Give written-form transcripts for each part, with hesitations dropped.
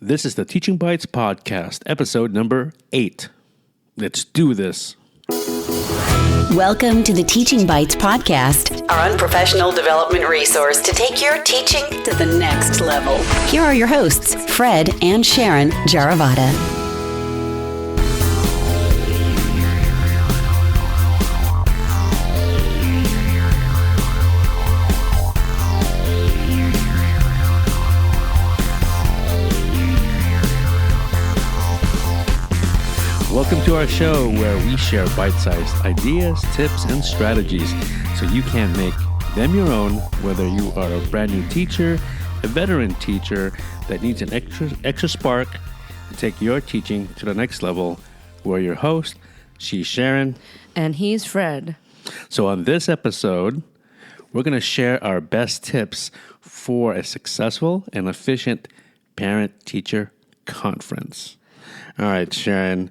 This is the Teaching Bites Podcast, episode number 8. Let's do this. Welcome to the Teaching Bites Podcast, our unprofessional development resource to take your teaching to the next level. Here are your hosts, Fred and Sharon Jaravada. Welcome to our show where we share bite-sized ideas, tips, and strategies so you can make them your own, whether you are a brand new teacher, a veteran teacher that needs an extra spark to take your teaching to the next level. We're your host. She's Sharon. And he's Fred. So on this episode, we're going to share our best tips for a successful and efficient parent-teacher conference. All right, Sharon.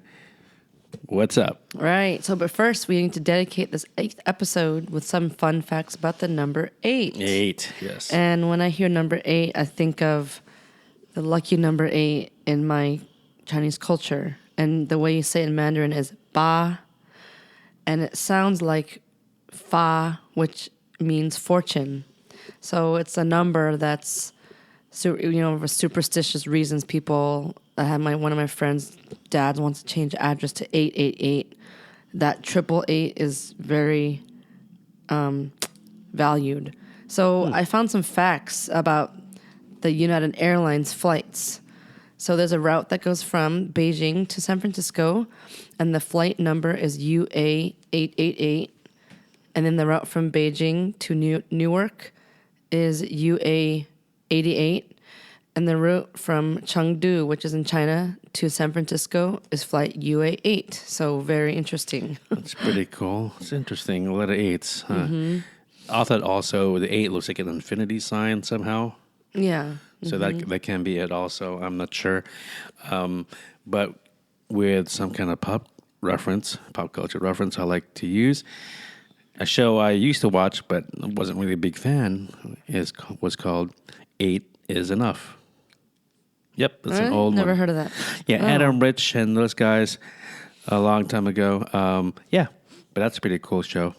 What's up? Right. But first, we need to dedicate this 8th episode with some fun facts about the number 8. 8, yes. And when I hear number 8, I think of the lucky number 8 in my Chinese culture. And the way you say it in Mandarin is ba. And it sounds like fa, which means fortune. So it's a number that's, for superstitious reasons, people... I had one of my friends' dads wants to change the address to 888. That 888 is very valued. So I found some facts about the United Airlines flights. So there's a route that goes from Beijing to San Francisco, and the flight number is UA888. And then the route from Beijing to Newark is UA88. And the route from Chengdu, which is in China, to San Francisco is flight UA8. So very interesting. That's pretty cool. It's interesting. A lot of 8s. Huh? Mm-hmm. I thought also the 8 looks like an infinity sign somehow. Yeah. So that can be it also. I'm not sure. But with some kind of pop culture reference I like to use, a show I used to watch but wasn't really a big fan was called 8 is Enough. Yep, that's an old one. Never heard of that. Yeah, Adam Rich and those guys a long time ago. But that's a pretty cool show.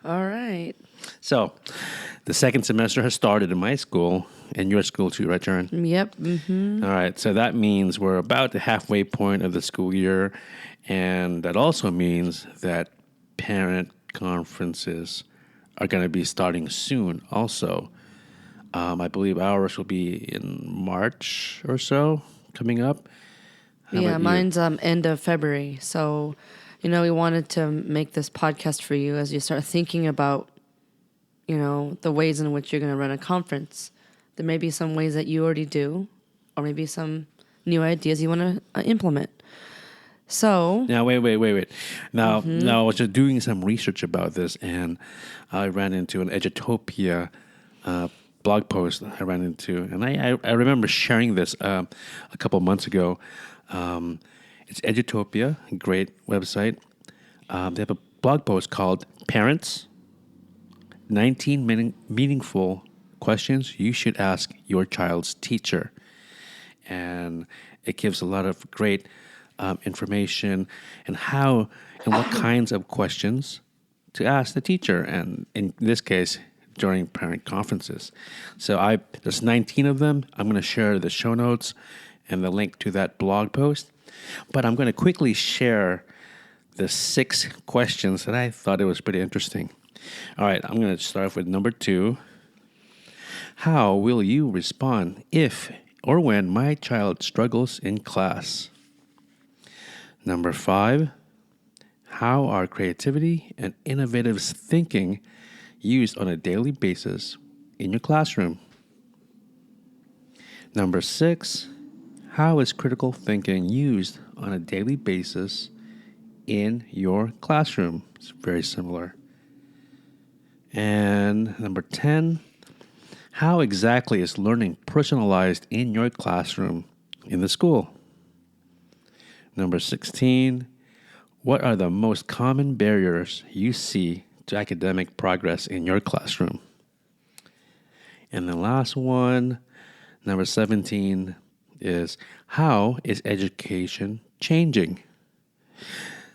All right. So, the second semester has started in my school, and your school too, right, Sharon? Yep. Mm-hmm. All right, so that means we're about the halfway point of the school year, and that also means that parent conferences are going to be starting soon also. I believe ours will be in March or so coming up. Yeah, mine's end of February. So, we wanted to make this podcast for you as you start thinking about, the ways in which you're going to run a conference. There may be some ways that you already do, or maybe some new ideas you want to implement. So now, wait. Now, I was just doing some research about this, and I ran into an Edutopia blog post I ran into, and I remember sharing this a couple months ago. It's Edutopia, a great website. They have a blog post called Parents, 19 Meaningful Questions You Should Ask Your Child's Teacher. And it gives a lot of great information and how and what kinds of questions to ask the teacher, and in this case, during parent conferences. So there's 19 of them. I'm going to share the show notes and the link to that blog post. But I'm going to quickly share the 6 questions that I thought it was pretty interesting. All right, I'm going to start off with number 2. How will you respond if or when my child struggles in class? Number 5. How are creativity and innovative thinking used on a daily basis in your classroom? Number 6, how is critical thinking used on a daily basis in your classroom? It's very similar. And number 10, how exactly is learning personalized in your classroom in the school? Number 16, what are the most common barriers you see to academic progress in your classroom? And the last one, Number 17 is, how is education changing?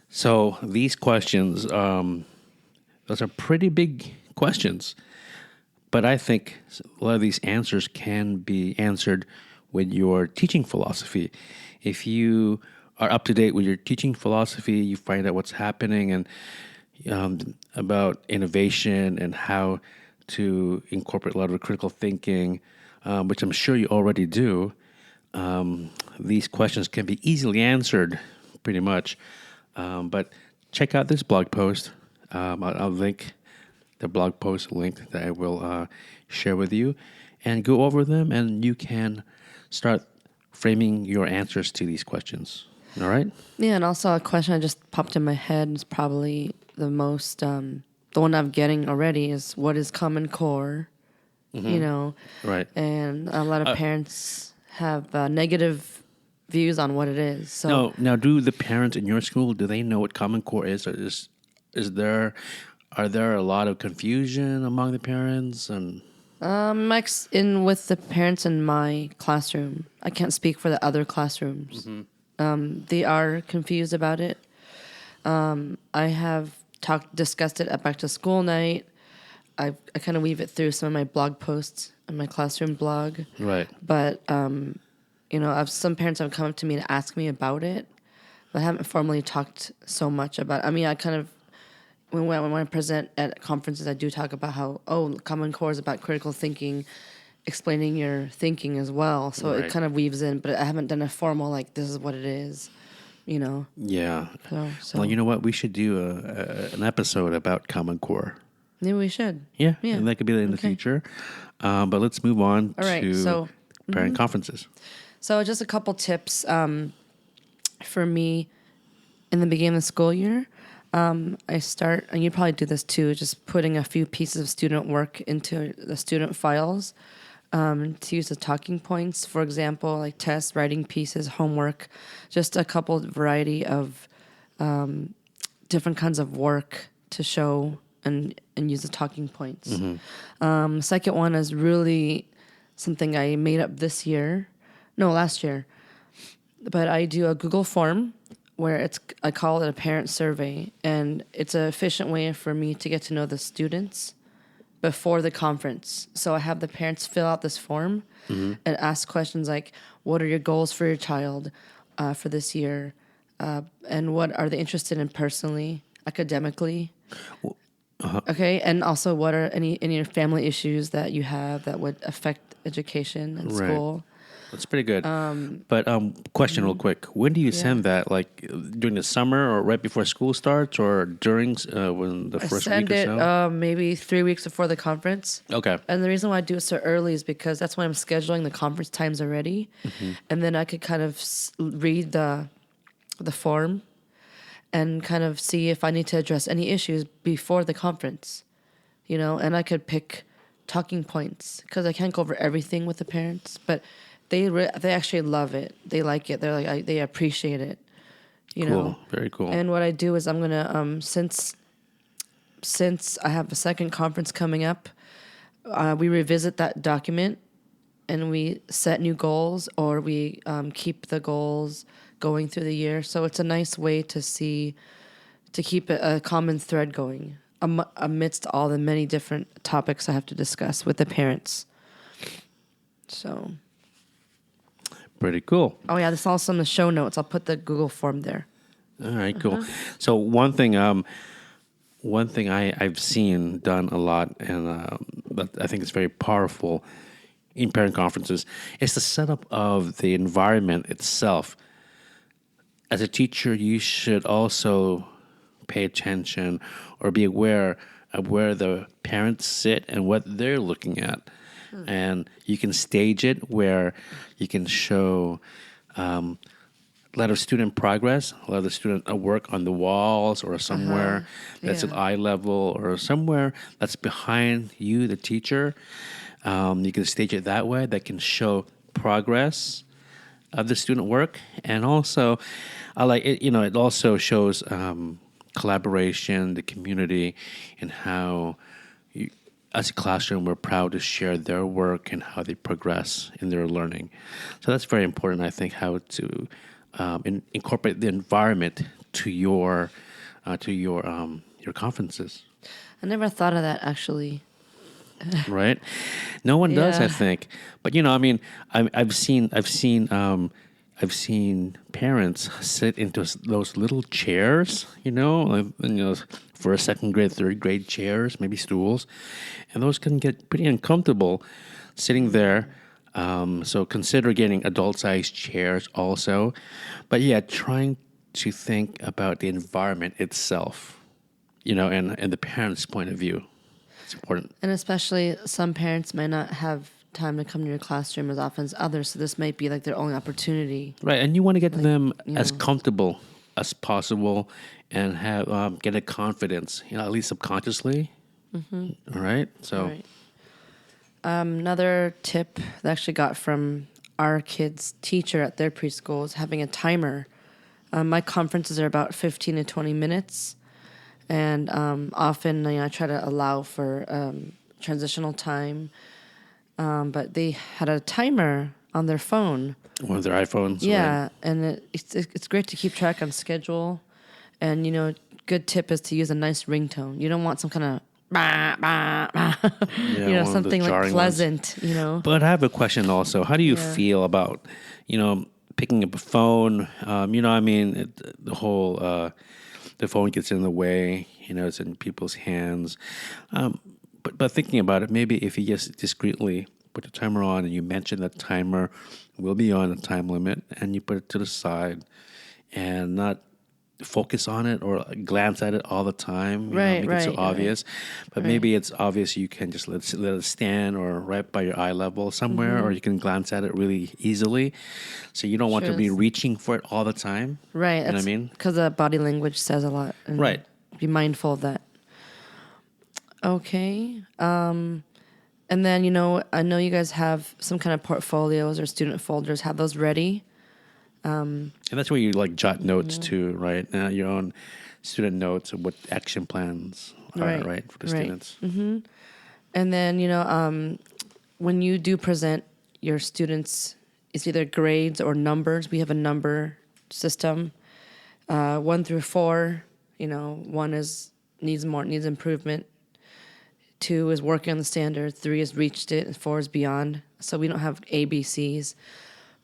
So these questions, those are pretty big questions. But I think a lot of these answers can be answered with your teaching philosophy. If you are up to date with your teaching philosophy, you find out what's happening and about innovation and how to incorporate a lot of critical thinking, which I'm sure you already do. These questions can be easily answered pretty much. But check out this blog post. I'll link the blog post link that I will share with you, and go over them, and you can start framing your answers to these questions. All right? Yeah, and also a question that just popped in my head is probably the most, the one I'm getting already is, what is Common Core? You know? Right. And a lot of parents have negative views on what it is. So Now, do the parents in your school, do they know what Common Core is? Or are there a lot of confusion among the parents? And with the parents in my classroom, I can't speak for the other classrooms. They are confused about it. I have discussed it at back to school night. I kind of weave it through some of my blog posts in my classroom blog. right. But some parents have come up to me to ask me about it, but I haven't formally talked so much about it. I mean, I kind of when I present at conferences, I do talk about how Common Core is about critical thinking, explaining your thinking as well. So Right. it kind of weaves in, but I haven't done a formal this is what it is, you know. Yeah. So Well, you know what? We should do an episode about Common Core. maybe we should. Yeah. Yeah. And that could be in the Okay. future. But let's move on All right, to so- parent conferences. So just a couple tips for me in the beginning of the school year. I start, and you probably do this too, just putting a few pieces of student work into the student files to use the talking points. For example, like tests, writing pieces, homework, just a couple variety of different kinds of work to show and use the talking points. Second one is really something I made up last year. But I do a Google form where I call it a parent survey, and it's an efficient way for me to get to know the students before the conference. So I have the parents fill out this form and ask questions like, what are your goals for your child for this year? And what are they interested in personally, academically? Okay, and also what are any family issues that you have that would affect education and Right. school? That's pretty good. But question real quick. When do you send that? Like during the summer or right before school starts or during when the I first send week or it so? maybe 3 weeks before the conference. Okay. And the reason why I do it so early is because that's when I'm scheduling the conference times already. And then I could kind of read the form and kind of see if I need to address any issues before the conference, and I could pick talking points because I can't go over everything with the parents, but they actually love it. They like it. They're like, they appreciate it, you know. Cool. Very cool. And what I do is I'm going to, since I have a second conference coming up, we revisit that document and we set new goals, or we keep the goals going through the year. So it's a nice way to keep a common thread going amidst all the many different topics I have to discuss with the parents. So. Pretty cool. Oh yeah, this is also in the show notes. I'll put the Google form there. All right, cool. So one thing I've seen done a lot, and that I think is very powerful in parent conferences, is the setup of the environment itself. As a teacher, you should also pay attention or be aware of where the parents sit and what they're looking at. And you can stage it where you can show a lot of student progress, a lot of the student work on the walls or somewhere that's at eye level or somewhere that's behind you, the teacher. You can stage it that way. That can show progress of the student work. And also, I like it. It also shows collaboration, the community, and how as a classroom, we're proud to share their work and how they progress in their learning. So that's very important, I think, how to incorporate the environment to your conferences. I never thought of that actually. Right? No one does, I Yeah. think. But I mean, I've seen parents sit into those little chairs, for a second grade, third grade chairs, maybe stools, and those can get pretty uncomfortable sitting there. So consider getting adult-sized chairs also. But yeah, trying to think about the environment itself, and the parents' point of view. It's important. And especially some parents might not have time to come to your classroom as often as others, so this might be like their only opportunity. Right, and you want to get them as comfortable as possible and have get a confidence, at least subconsciously. Mm-hmm. All right, so. Right. Another tip that I actually got from our kids' teacher at their preschool is having a timer. My conferences are about 15 to 20 minutes, and often I try to allow for transitional time. But they had a timer on their phone. One of their iPhones. Yeah, right? and it's great to keep track on schedule. And good tip is to use a nice ringtone. You don't want some kind of bah, bah, bah. Yeah, something like pleasant. Ones. But I have a question also. How do you feel about picking up a phone? The whole the phone gets in the way. It's in people's hands. But thinking about it, maybe if you just discreetly put the timer on and you mention that timer will be on a time limit, and you put it to the side and not focus on it or glance at it all the time, make it so obvious. But maybe it's obvious you can just let it stand or right by your eye level somewhere, or you can glance at it really easily. So you don't want to be reaching for it all the time. Right. You know what I mean? Because the body language says a lot. And right. Be mindful of that. Okay. And then, I know you guys have some kind of portfolios or student folders. Have those ready. And that's where you jot notes too, right? Your own student notes of what action plans are, right, for the students. Mm-hmm. And then, when you do present your students, it's either grades or numbers. We have a number system, 1 through 4. 1 needs improvement. 2 is working on the standard. 3 has reached it, and 4 is beyond. So we don't have ABCs.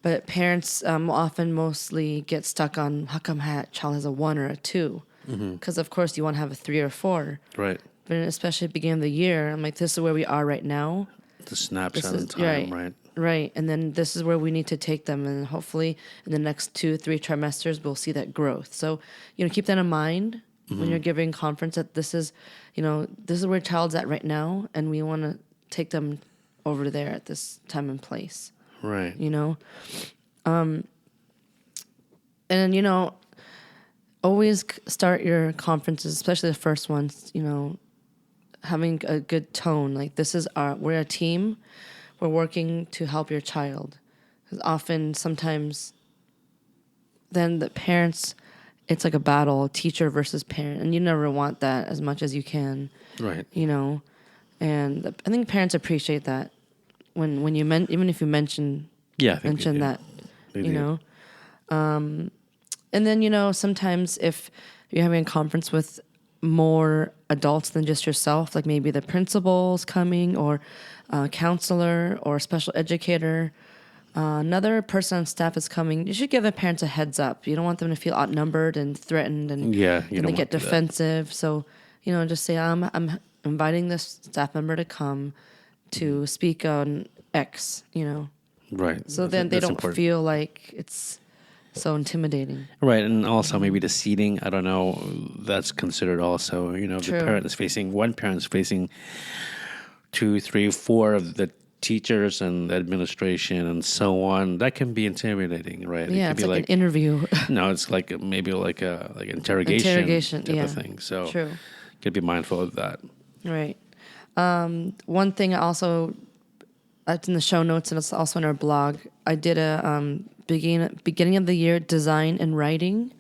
But parents often mostly get stuck on how come that child has a 1 or a 2. Because, of course, you want to have a 3 or 4. Right. But especially at the beginning of the year, I'm like, this is where we are right now. The snapshot in time, right? Right. And then this is where we need to take them. And hopefully in the next 2-3 trimesters, we'll see that growth. So, keep that in mind when you're giving conference that this is where a child's at right now. And we want to take them over there at this time and place. Right. And always start your conferences, especially the first ones, having a good tone. Like we're a team. We're working to help your child. Because sometimes, then the parents, it's like a battle, teacher versus parent, and you never want that as much as you can. Right. And I think parents appreciate that when you even if you mention that, and then sometimes if you're having a conference with more adults than just yourself, like maybe the principal's coming or a counselor or a special educator, another person on staff is coming, you should give the parents a heads up. You don't want them to feel outnumbered and threatened and they get defensive. That. So, just say, I'm inviting this staff member to come to speak on X, Right. So then they don't feel like it's so intimidating. Right, and also maybe the seating, I don't know, that's considered also, one parent is facing 2, 3, 4 of the teachers and the administration and so on. That can be intimidating, right? Yeah, it it's like an interview. No, it's maybe like interrogation type of thing. So true. You could be mindful of that. Right. One thing also, it's in the show notes and it's also on our blog, I did a beginning of the year design and writing.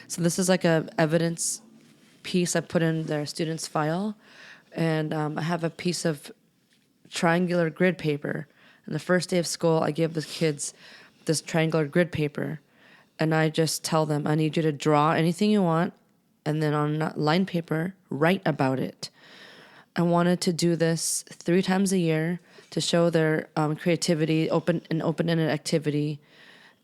So this is like a evidence piece I put in their students' file. And I have a piece of triangular grid paper. And the first day of school, I give the kids this triangular grid paper, and I just tell them, I need you to draw anything you want, and then on line paper, write about it. I wanted to do this 3 times a year to show their creativity, open-ended activity,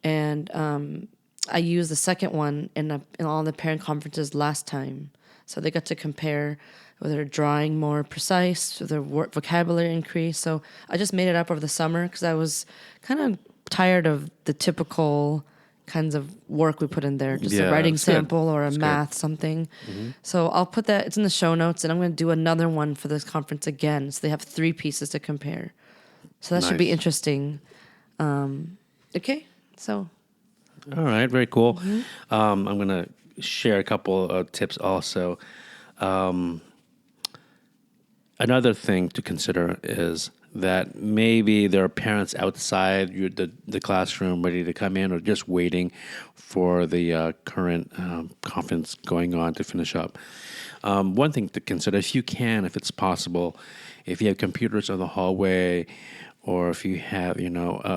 and I used the second one in all the parent conferences last time, so they got to compare whether they're drawing more precise, or their vocabulary increase. So I just made it up over the summer because I was kind of tired of the typical kinds of work we put in there, just a writing sample or a math something. So I'll put that, it's in the show notes, and I'm going to do another one for this conference again, so they have 3 pieces to compare. So that should be interesting. Okay, so. All right, very cool. I'm going to share a couple of tips also. Another thing to consider is that maybe there are parents outside the classroom ready to come in or just waiting for the current conference going on to finish up. One thing to consider, if it's possible, if you have computers in the hallway or if you have,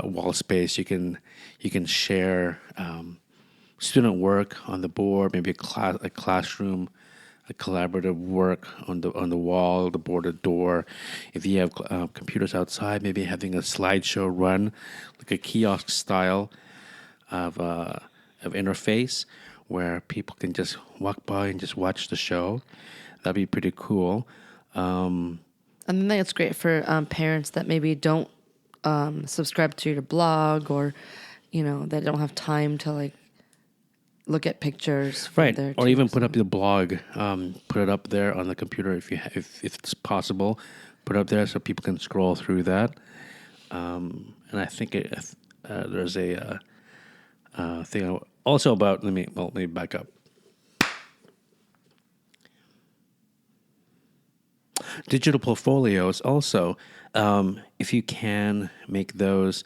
wall space, you can share student work on the board, maybe a classroom, a collaborative work on the wall, the board, the door. If you have computers outside, maybe having a slideshow run, like a kiosk style of interface, where people can just walk by and just watch the show. That'd be pretty cool. And I think it's great for parents that maybe don't subscribe to your blog, or that don't have time to look at pictures from right, there, or even put up your blog. Put it up there on the computer if it's possible. Put it up there so people can scroll through that. And I think there's a thing also about. Let me back up. Digital portfolios also. If you can make those,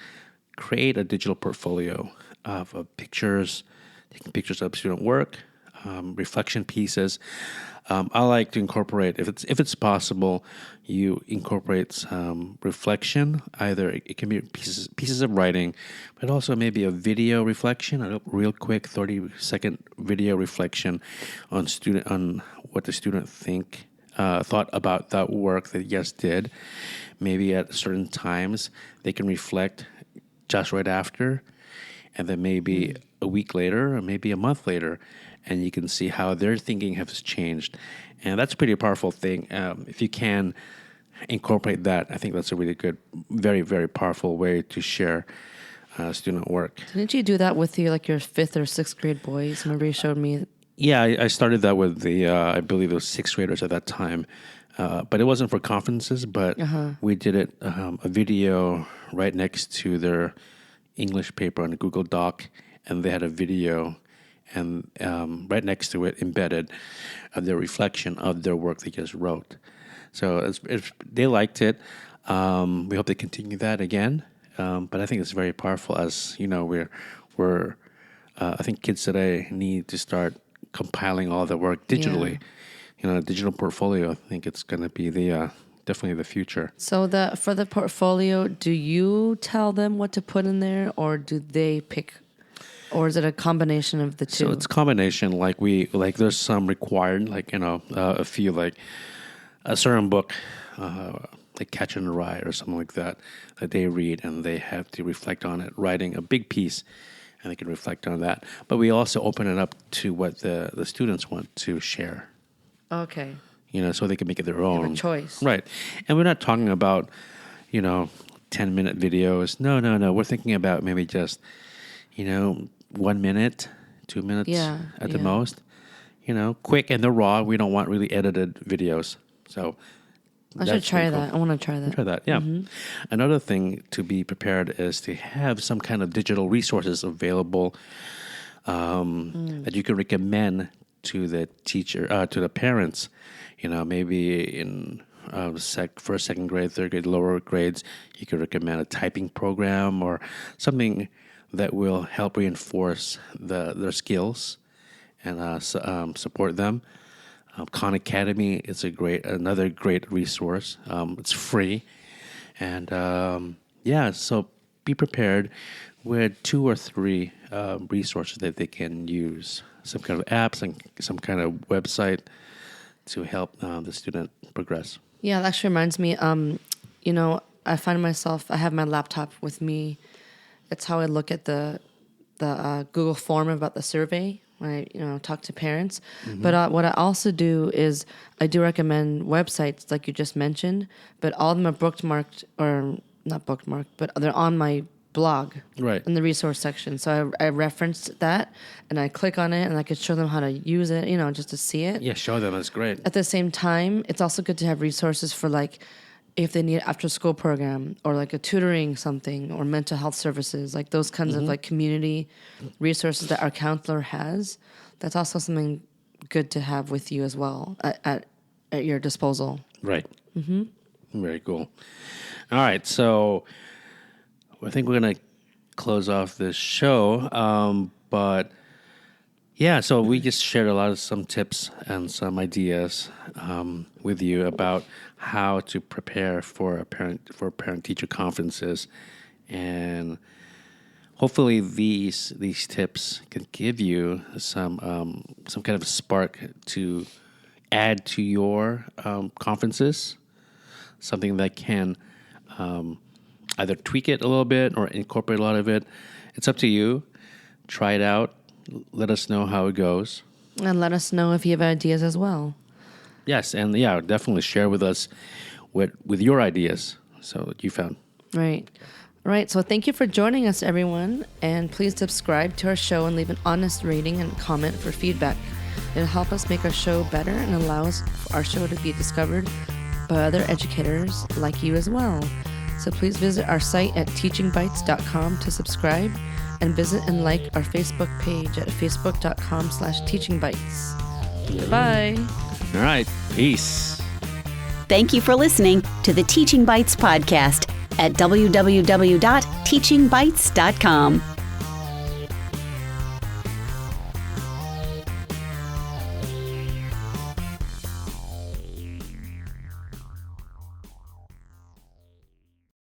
create a digital portfolio of pictures. Taking pictures of student work, reflection pieces. I like to incorporate, if it's possible, you incorporate some reflection. Either it can be pieces of writing, but also maybe a video reflection, a real quick 30-second video reflection on what the student thought about that work that yes did. Maybe at certain times they can reflect just right after, and then maybe a week later or maybe a month later, and you can see how their thinking has changed. And that's a pretty powerful thing. If you can incorporate that, I think that's a really good, very, very powerful way to share student work. Didn't you do that with your 5th or 6th grade boys? Remember you showed me? Yeah, I started that with I believe it was 6th graders at that time. But it wasn't for conferences, but we did it, a video right next to their English paper on a Google Doc, and they had a video and right next to it embedded their reflection of their work they just wrote. So they liked it. We hope they continue that again. But I think it's very powerful. As you know, we're I think kids today need to start compiling all their work digitally. Digital portfolio. I think it's going to be definitely the future. So for the portfolio, do you tell them what to put in there, or do they pick, or is it a combination of the two? So it's a combination. There's some required, a few, like a certain book, like Catch in the Rye or something like that they read, and they have to reflect on it, writing a big piece, and they can reflect on that. But we also open it up to what the students want to share. Okay. So they can make it their own. Have a choice. Right. And we're not talking about, 10-minute videos. No. We're thinking about maybe just, 1 minute, 2 minutes at the most. Quick, and they're raw. We don't want really edited videos. So I should try that. I want to try that. Try that, yeah. Mm-hmm. Another thing to be prepared is to have some kind of digital resources available that you can recommend to the teacher, to the parents. Maybe in first, second grade, third grade, lower grades, you could recommend a typing program or something that will help reinforce their skills and support them. Khan Academy is another great resource. It's free, And so be prepared with 2 or 3 resources that they can use. Some kind of apps and some kind of website to help the student progress. Yeah, that actually reminds me, I find myself, I have my laptop with me. It's how I look at the Google form about the survey when I, talk to parents. Mm-hmm. But what I also do is I do recommend websites like you just mentioned, but all of them are bookmarked, or not bookmarked, but they're on my blog, right, in the resource section. So I referenced that, and I click on it, and I could show them how to use it, just to see it. Yeah, show them. That's great. At the same time, it's also good to have resources for like if they need an after-school program or like a tutoring something or mental health services, like those kinds of like community resources that our counselor has. That's also something good to have with you as well at your disposal. Right. Mm-hmm. Very cool. All right, so I think we're going to close off this show, but yeah, so we just shared some tips and some ideas with you about how to prepare for parent-teacher conferences, and hopefully these tips can give you some kind of a spark to add to your conferences, something that can either tweak it a little bit or incorporate a lot of it. It's up to you. Try it out. Let us know how it goes. And let us know if you have ideas as well. Yes, and definitely share with us with your ideas that you found. Right. All right, so thank you for joining us, everyone. And please subscribe to our show and leave an honest rating and comment for feedback. It'll help us make our show better and allows our show to be discovered by other educators like you as well. So please visit our site at teachingbytes.com to subscribe, and visit and like our Facebook page at facebook.com/teachingbytes. Goodbye. All right. Peace. Thank you for listening to the Teaching Bytes podcast at www.teachingbytes.com.